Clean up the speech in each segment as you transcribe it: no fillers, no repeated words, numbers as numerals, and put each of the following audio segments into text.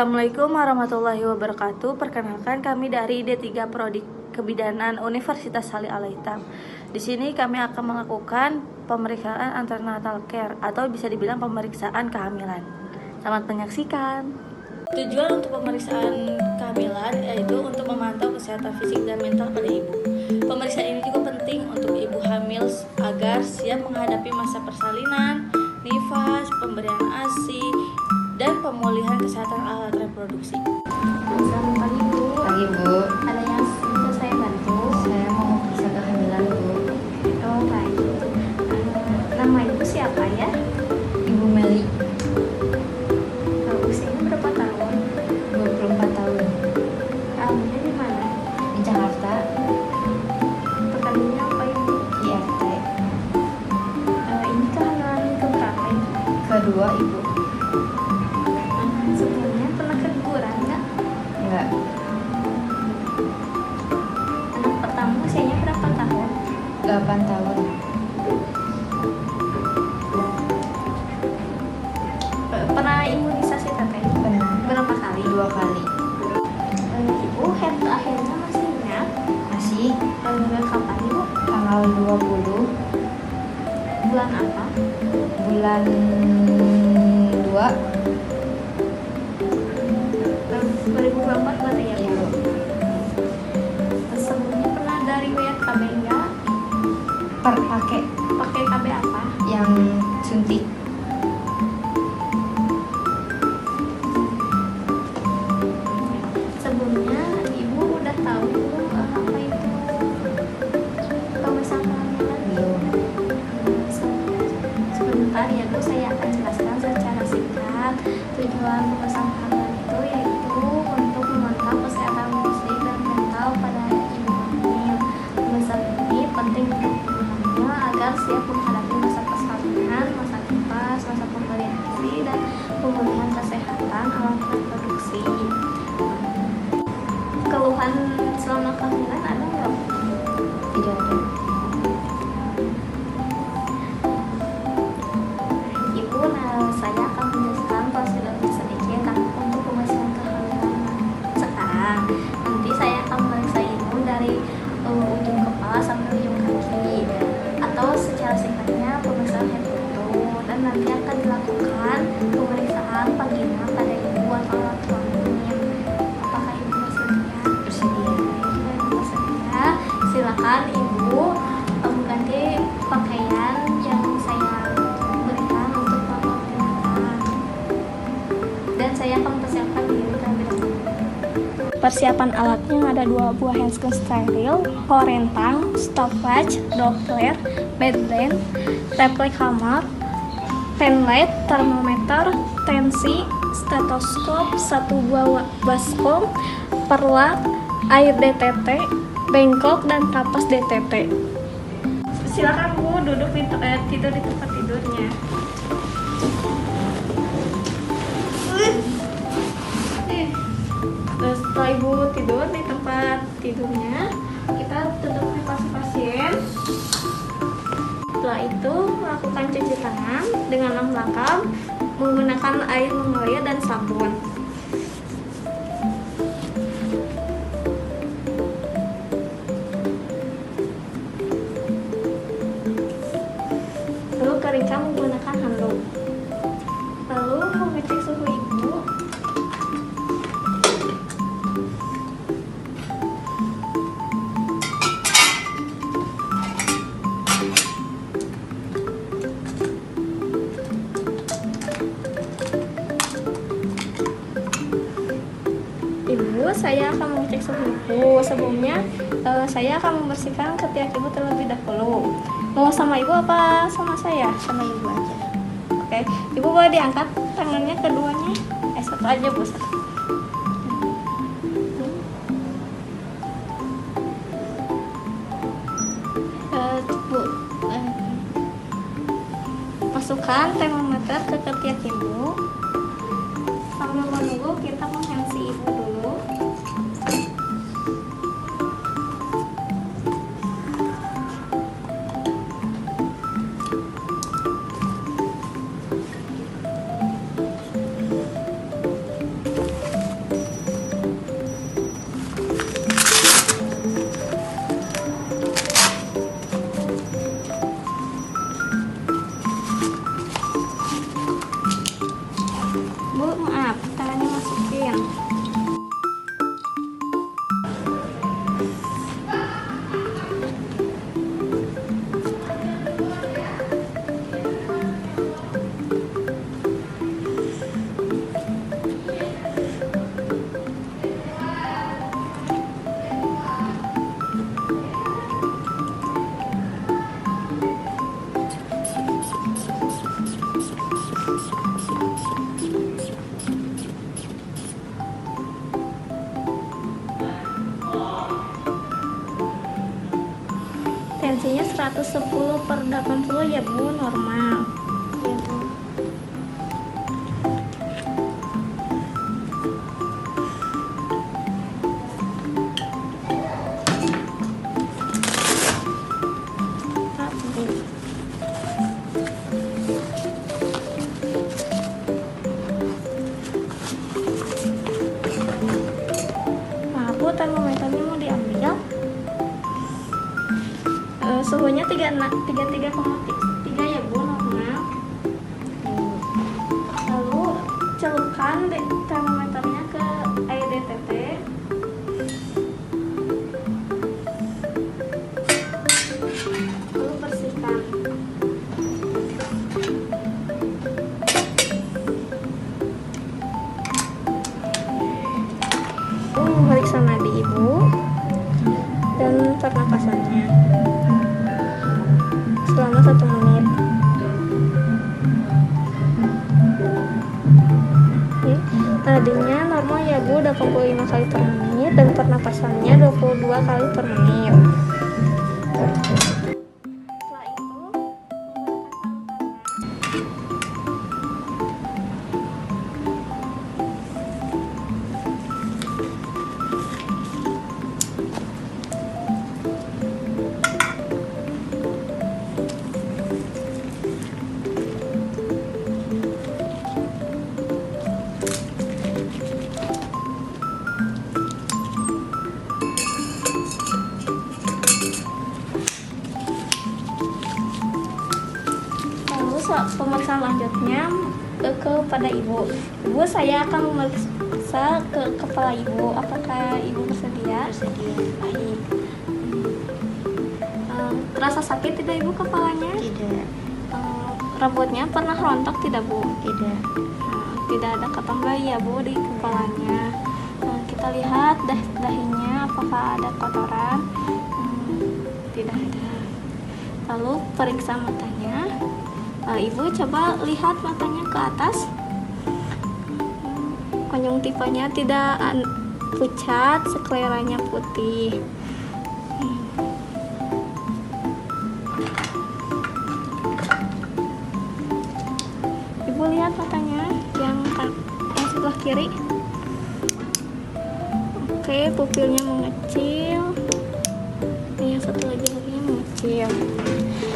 Assalamualaikum warahmatullahi wabarakatuh. Perkenalkan, kami dari D3 Prodi Kebidanan Universitas Salih Al-Hitam. Di sini kami akan melakukan pemeriksaan antenatal care atau bisa dibilang pemeriksaan kehamilan. Selamat menyaksikan. Tujuan untuk pemeriksaan kehamilan yaitu untuk memantau kesehatan fisik dan mental pada ibu. Pemeriksaan ini juga penting untuk ibu hamil agar siap menghadapi masa persalinan, nifas, pemberian ASI, dan pemulihan kesehatan alat reproduksi. Selamat pagi, Bu. Pagi, Bu. Ada yang bisa saya bantu? Saya mau periksa kehamilan, Bu. Oh, baik. Nama Ibu siapa ya? Ibu Meli, Usianya berapa tahun? 24 tahun. Alumnya di mana? Di Jakarta, Pekerjaannya apa, Ibu? IRT. Ini kehamilan keberapa, Ibu? Kedua, Ibu. Sebelumnya pernah keguguran nggak? Enggak, Anak pertama usianya berapa tahun? 8 tahun. Pernah imunisasi teteh? Pernah Berapa kali? 2 kali. Ibu head akhirnya masih ingat? Masih Kapan, Ibu? tanggal 20 Bulan apa? bulan 2, 2024 berarti ya, Bu? Ibu. Sebelumnya pernah ada riwayat KB nggak? Pakai Pakai KB apa? yang suntik. Sebelumnya Ibu udah tahu apa itu pemeriksaan kehamilan? Belum. Sebentar ya, Bu, saya akan jelaskan secara singkat. Tujuan pemeriksaan kehamilan itu yaitu untuk memantau kesehatan fisik dan mental pada ibu hamil. Pemeriksaan ini penting untuk ibu hamil agar siap menghadapi masa persalinan, masa nifas, masa pemberian ASI, dan pemulihan kesehatan alat reproduksi. Keluhan selama kehamilan ada nggak, Bu? Tidak ada. Ibu, saya akan menjelaskan prosedurnya sedikit untuk pemeriksaan kehamilan sekarang. Nanti saya akan memeriksa Ibu dari ujung kepala sampai ujung kaki, atau secara singkatnya pemeriksaan head to toe. Dan nanti akan dilakukan pemeriksaan vagina pada Ibu atau alat kelamin. Apakah Ibu bersedia? Bersedia. Ibu bersedia. Silakan Ibu mengganti pakaian yang saya berikan untuk bapak tindakan. Dan saya akan mempersiapkan diri terlebih dahulu. Persiapan alatnya ada 2 buah handscreen steril, korentang, stopwatch, doppler, bedband, replikamar, penlight, termometer, tensi, stetoskop, 1 buah baskom, perlak, air DTT, bengkok, dan kapas DTT. Silakan, Bu, duduk tidur di tempat tidurnya. Terus setelah Ibu tidur di tempat tidurnya, kita tutup privasi pasien. Setelah itu melakukan cuci tangan dengan lengkap menggunakan air mengalir dan sabun. Lalu keringkan menggunakan handuk. Lalu mengecek suhu Ibu. Ibu, saya akan mengecek suhu Ibu. Sebelumnya, saya akan membersihkan ketiak Ibu terlebih dahulu. Mau sama Ibu apa sama saya? Sama Ibu aja. Oke, Ibu boleh diangkat tangannya keduanya. Satu aja, Bu. Satu. Bu, masukkan termometer ke ketiak Ibu. Sambil menunggu, kita menghensi Ibu dulu. Tensinya 110/80 ya Bu, normal. Iya Bu. Nah, Bu, termometernya mau diambil. Suhunya 33,3 ya Bu, normal. Lalu celupkan termometernya ke air DTT. Lalu bersihkan. Periksa nadi ibu dan pernapasannya selama 1 menit. Oke. Nadinya normal ya Bu, 85 kali per menit dan pernapasannya 22 kali per menit. Setelah itu pemeriksaan lanjutnya kepada ibu. Ibu, saya akan memeriksa ke kepala ibu. Apakah ibu bersedia? Bersedia. Baik. Terasa sakit tidak ibu kepalanya? Tidak. Rambutnya pernah rontok tidak Bu? Tidak. Tidak ada ketambah ya Bu di kepalanya. Kita lihat dahinya apakah ada kotoran? Tidak ada. Lalu periksa matanya. Ibu coba lihat matanya ke atas. Konjungtivanya tidak pucat, skleranya putih. Ibu lihat matanya yang sebelah kiri. Oke, pupilnya mengecil. Yang satu lagi mengecil.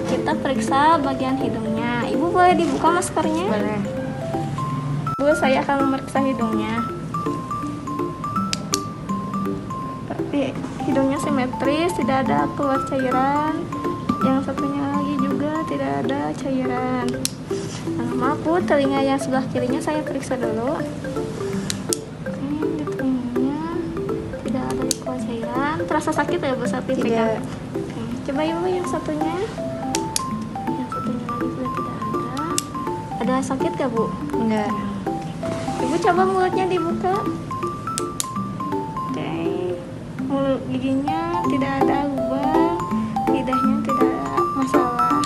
Kita periksa bagian hidungnya. Ibu boleh dibuka maskernya? Boleh. Bu, saya akan memeriksa hidungnya. Tapi hidungnya simetris, tidak ada keluar cairan. Yang satunya lagi juga tidak ada cairan. Maaf Bu, telinga yang sebelah kirinya saya periksa dulu. Oke, di telinganya tidak ada keluar cairan. Terasa sakit ya Bu saat dipegang? Oke, coba Ibu yang satunya. Ada sakit gak Bu? Enggak. Ibu coba mulutnya dibuka. Oke. Mulut giginya tidak ada lubang, lidahnya tidak ada masalah.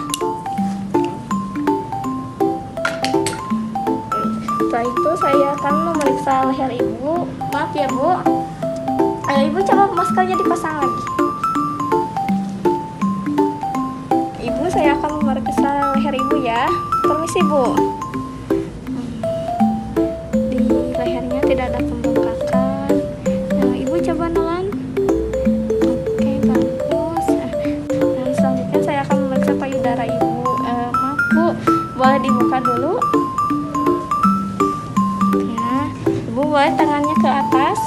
Setelah itu saya akan memeriksa leher ibu. Maaf ya Bu. Ibu coba maskernya dipasang lagi. Ibu, saya akan memeriksa leher ibu ya. Permisi Bu. Di lehernya tidak ada pembengkakan. Ibu coba nelan. Oke, bagus. Dan selanjutnya saya akan memeriksa payudara ibu. Maaf Bu, boleh dibuka dulu. Ya, ibu boleh tangannya ke atas.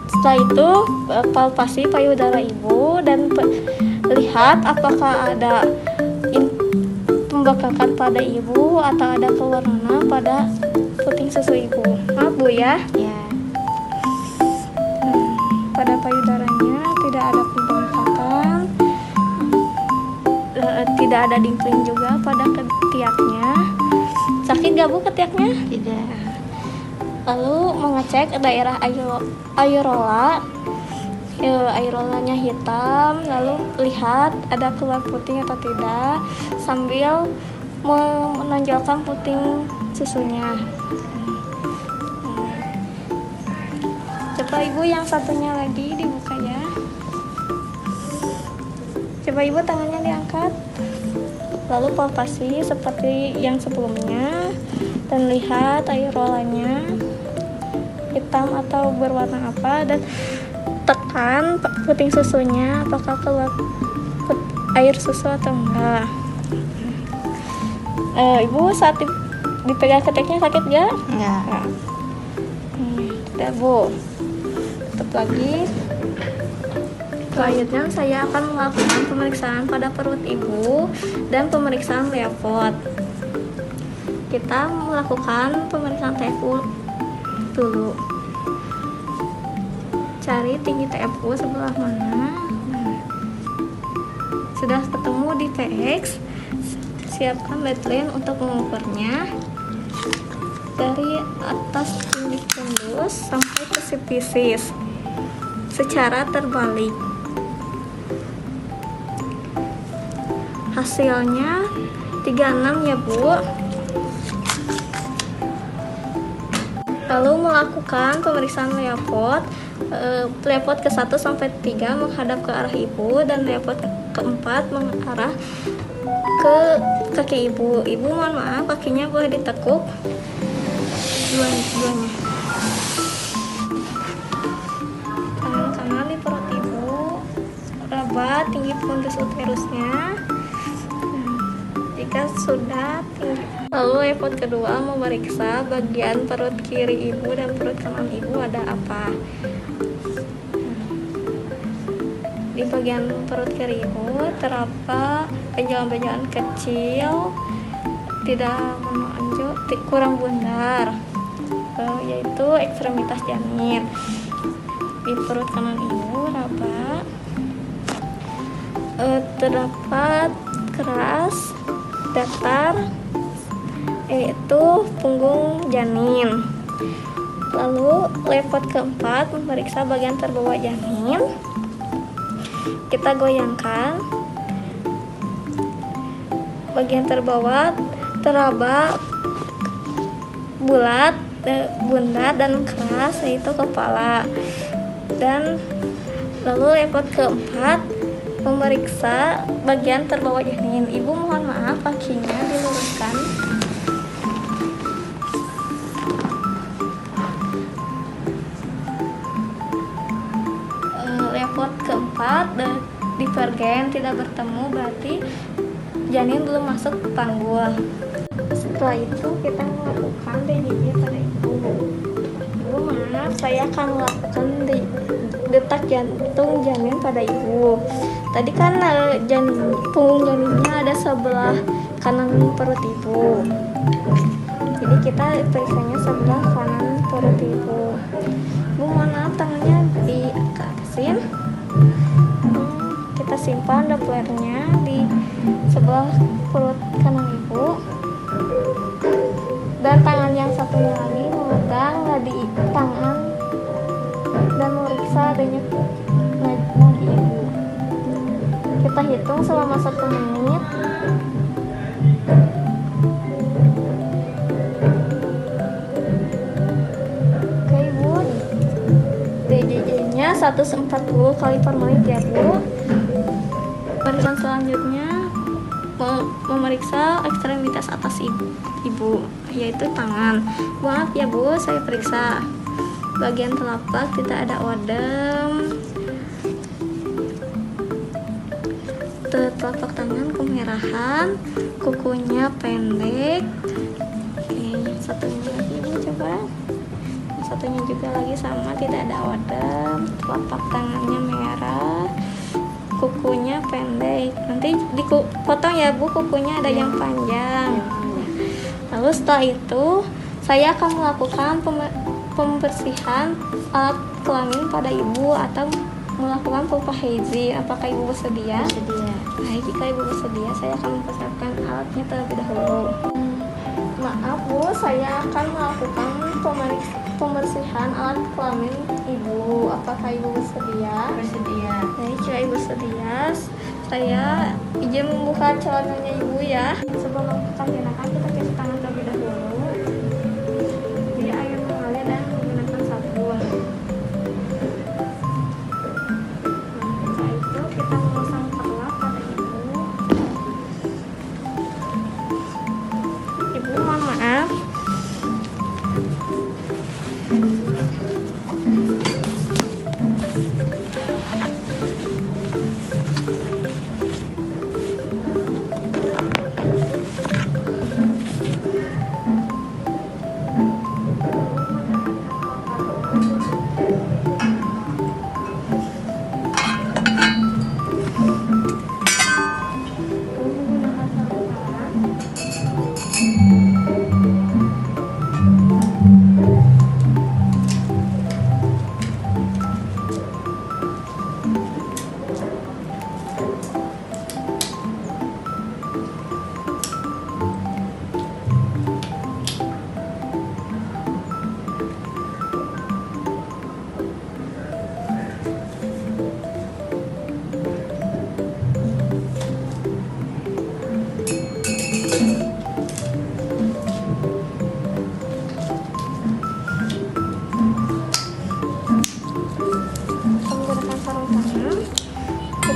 Setelah itu palpasi payudara ibu dan lihat apakah ada pembengkakan pada ibu atau ada pewarna pada puting susu ibu. Maaf Bu ya. Ya. Pada payudaranya tidak ada pembengkakan, tidak ada dimpling juga pada ketiaknya. Sakit gak Bu ketiaknya? Tidak. Lalu mengecek daerah aerola. Aerolanya hitam, lalu lihat ada keluar puting atau tidak sambil menonjolkan puting susunya. Coba Ibu yang satunya lagi dibuka ya. Bapak Ibu tangannya diangkat. Lalu palpasi seperti yang sebelumnya dan lihat air rolanya hitam atau berwarna apa, dan tekan puting susunya apakah keluar air susu atau enggak. Ibu saat dipegang keteknya sakit gak? Enggak. Tidak Bu. Tutup lagi. Selanjutnya saya akan melakukan pemeriksaan pada perut ibu dan pemeriksaan leopard. Kita melakukan pemeriksaan TFU dulu. Cari tinggi TFU sebelah mana. Sudah ketemu di PX, siapkan baseline untuk mengukurnya dari atas tinggi tembus sampai ke sipisis secara terbalik. Hasilnya 36 ya Bu. Lalu melakukan pemeriksaan leopard. Leopard ke-1 sampai 3 menghadap ke arah ibu dan leopard ke-4 mengarah ke kaki ibu. Ibu mohon maaf, kakinya boleh ditekuk dua-duanya. Tangan kanan di perut ibu, raba tinggi fundus uterusnya. Jika sudah tinggi, lalu leopard kedua memeriksa bagian perut kiri ibu dan perut kanan ibu ada apa. Di bagian perut kiri ibu terdapat benjolan-benjolan kecil, tidak menonjol, kurang bundar, yaitu ekstremitas janin. Di perut kanan ibu terdapat keras, datar, yaitu punggung janin. Lalu leopard ke-4 memeriksa bagian terbawah janin. Kita goyangkan bagian terbawah teraba bulat, bundar dan keras, yaitu kepala. Dan lalu leopard ke-4 memeriksa bagian terbawah janin. Ibu mohon maaf, kakinya diluruskan. Leopard ke-4 divergen, tidak bertemu, berarti janin belum masuk ke panggul. Setelah itu kita melakukan DJJ pada ibu. Ibu maaf, saya akan melakukan detak jantung janin pada ibu. Tadi kan punggung janinnya ada sebelah kanan perut ibu, jadi kita periksanya sebelah kanan perut ibu. Ibu mohon maaf, tangannya diatasin. Kita simpan Dopplernya di sebelah perut kanan ibu, dan tangan yang satunya lagi memegang nadi tangan dan memeriksa adanya nadi ibu. Kita hitung selama 1 menit. Oke ibu, DJJ-nya 140 kali per menit ya Bu. Pemeriksaan selanjutnya memeriksa ekstremitas atas ibu, yaitu tangan. Maaf ya Bu, saya periksa bagian telapak tidak ada odem. Telapak tangan kemerahan, kukunya pendek. Oke, satunya lagi Ibu coba. Satunya juga lagi sama, tidak ada odem. Telapak tangannya merah, kukunya pendek. Nanti dipotong ya Bu, kukunya ada yang panjang. Lalu setelah itu saya akan melakukan pembersihan alat kelamin pada ibu atau melakukan pulpa hygiene. Apakah ibu bersedia? Bersedia. Baik, jika ibu bersedia, saya akan mempersiapkan alatnya terlebih dahulu. Maaf Bu, saya akan melakukan pembersihan alat kelamin ibu. Apakah ibu bersedia? Bersedia. Baik, jika ibu bersedia, saya izin membuka celananya ibu ya. Sebelum melakukan tindakan, kita cuci tangan terlebih dahulu. Jadi air mengalir dan menggunakan sabun. Setelah itu kita memasang perlap pada ibu.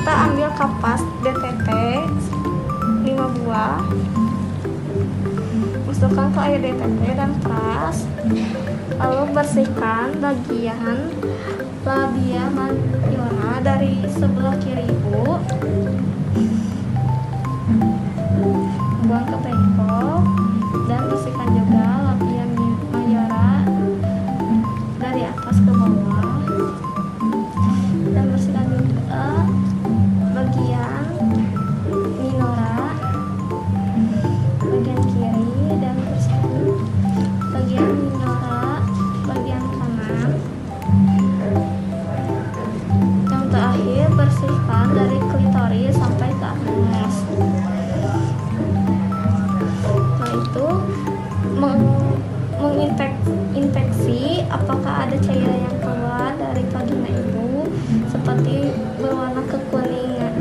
kita ambil kapas DTT 5 buah, masukkan ke air DTT dan peras, lalu bersihkan bagian labia majora dari sebelah kiri ibu, buang ke bengkok, dan bersihkan juga labia majora dari atas ke bawah, dan bersihkan juga bagian minora bagian kiri, dan bersihkan bagian minora bagian kanan. Yang terakhir, bersihkan dari klitoris sampai ke anus. Nah, itu menginfeksi apakah ada cairan yang keluar dari vagina ibu seperti berwarna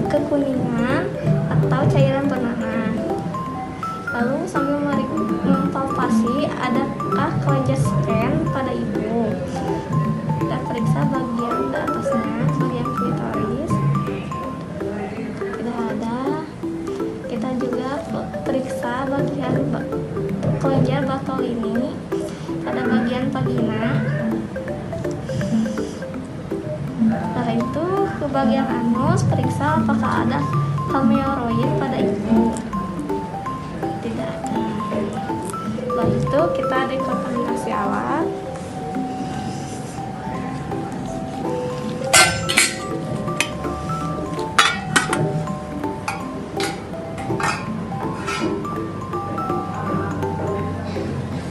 kekuningan atau cairan bernanah. Lalu sambil mempalpasi adakah kelenjar scan pada ibu. Kita periksa bagian atasnya, bagian klitoris tidak ada. Kita juga periksa bagian kelenjar Bartolini pada bagian vagina. Setelah itu ke bagian anus, periksa apakah ada hemoroid pada ibu. Tidak ada. Setelah itu kita dekontaminasi alat.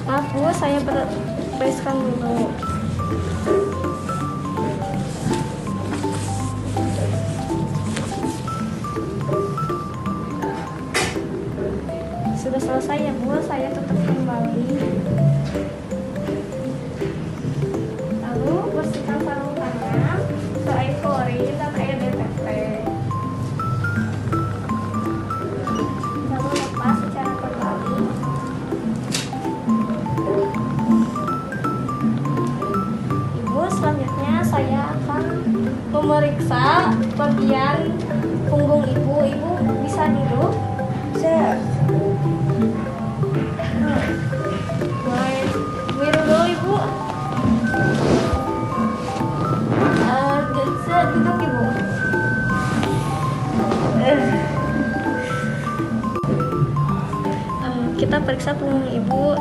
Maaf Bu, saya bereskan dulu. Sudah selesai ya Bu, saya tutup kembali. Lalu bersihkan sarung tangan ke air klorin dan air DTT. Lalu lepas secara kembali. Ibu, selanjutnya saya akan memeriksa bagian punggung ibu. Ibu bisa duduk? Bisa. Mulai biru dulu ibu. Duduk ibu. Kita periksa punggung ibu